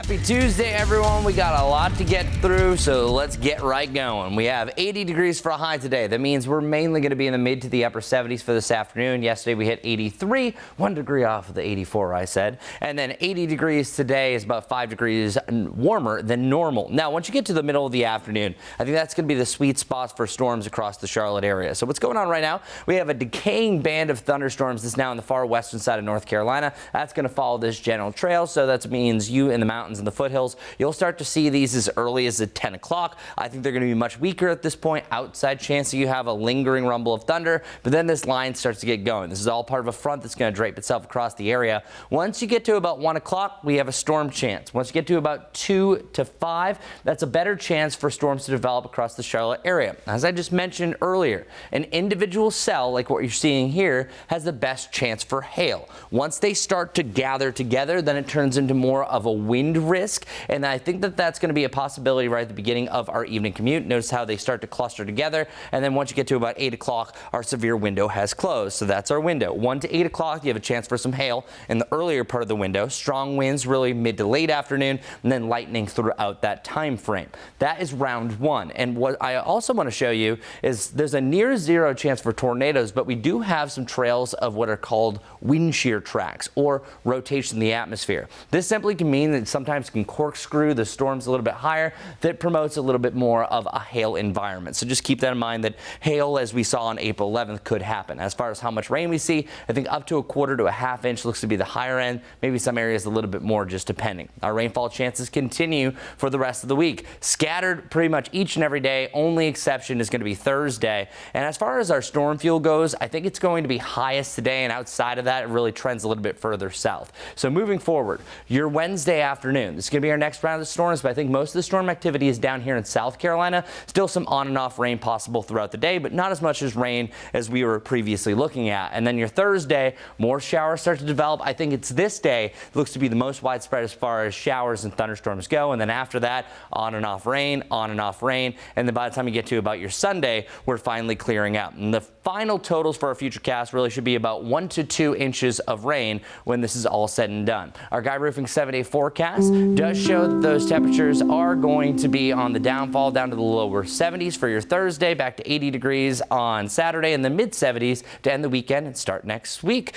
Happy Tuesday, everyone. We got a lot to get through, so let's get right going. We have 80 degrees for a high today. That means we're mainly going to be in the mid to the upper 70s for this afternoon. Yesterday we hit 83, 1 degree off of the 84 I said. And then 80 degrees today is about 5 degrees warmer than normal. Now, once you get to the middle of the afternoon, I think that's going to be the sweet spot for storms across the Charlotte area. So what's going on right now? We have a decaying band of thunderstorms that's now on the far western side of North Carolina. That's going to follow this general trail, so that means you in the mountains and the foothills, you'll start to see these as early as at 10 o'clock. I think they're going to be much weaker at this point. Outside chance that you have a lingering rumble of thunder, but then this line starts to get going. This is all part of a front that's going to drape itself across the area. Once you get to about 1 o'clock, we have a storm chance. Once you get to about 2 to 5, that's a better chance for storms to develop across the Charlotte area. As I just mentioned earlier, an individual cell, like what you're seeing here, has the best chance for hail. Once they start to gather together, then it turns into more of a wind risk, and I think that that's going to be a possibility right at the beginning of our evening commute. Notice how they start to cluster together, and then once you get to about 8 o'clock, our severe window has closed. So that's our window. 1 to 8 o'clock, you have a chance for some hail in the earlier part of the window. Strong winds really mid to late afternoon, and then lightning throughout that time frame. That is round one. And what I also want to show you is there's a near zero chance for tornadoes, but we do have some trails of what are called wind shear tracks or rotation in the atmosphere. This simply can mean that sometimes can corkscrew the storms a little bit higher. That promotes a little bit more of a hail environment. So just keep that in mind that hail, as we saw on April 11th, could happen. As far as how much rain we see, I think up to a quarter to a half inch looks to be the higher end. Maybe some areas a little bit more, just depending. Our rainfall chances continue for the rest of the week. Scattered pretty much each and every day. Only exception is going to be Thursday. And as far as our storm fuel goes, I think it's going to be highest today, and outside of that, it really trends a little bit further south. So moving forward, your Wednesday afternoon, this is going to be our next round of storms, but I think most of the storm activity is down here in South Carolina. Still some on and off rain possible throughout the day, but not as much as rain as we were previously looking at. And then your Thursday, more showers start to develop. I think it's this day looks to be the most widespread as far as showers and thunderstorms go. And then after that, on and off rain, on and off rain. And then by the time you get to about your Sunday, we're finally clearing out. And the final totals for our futurecast really should be about 1 to 2 inches of rain when this is all said and done. Our Guy Roofing 7-day forecast does show that those temperatures are going to be on the downfall down to the lower 70s for your Thursday, back to 80 degrees on Saturday, and the mid 70s to end the weekend and start next week.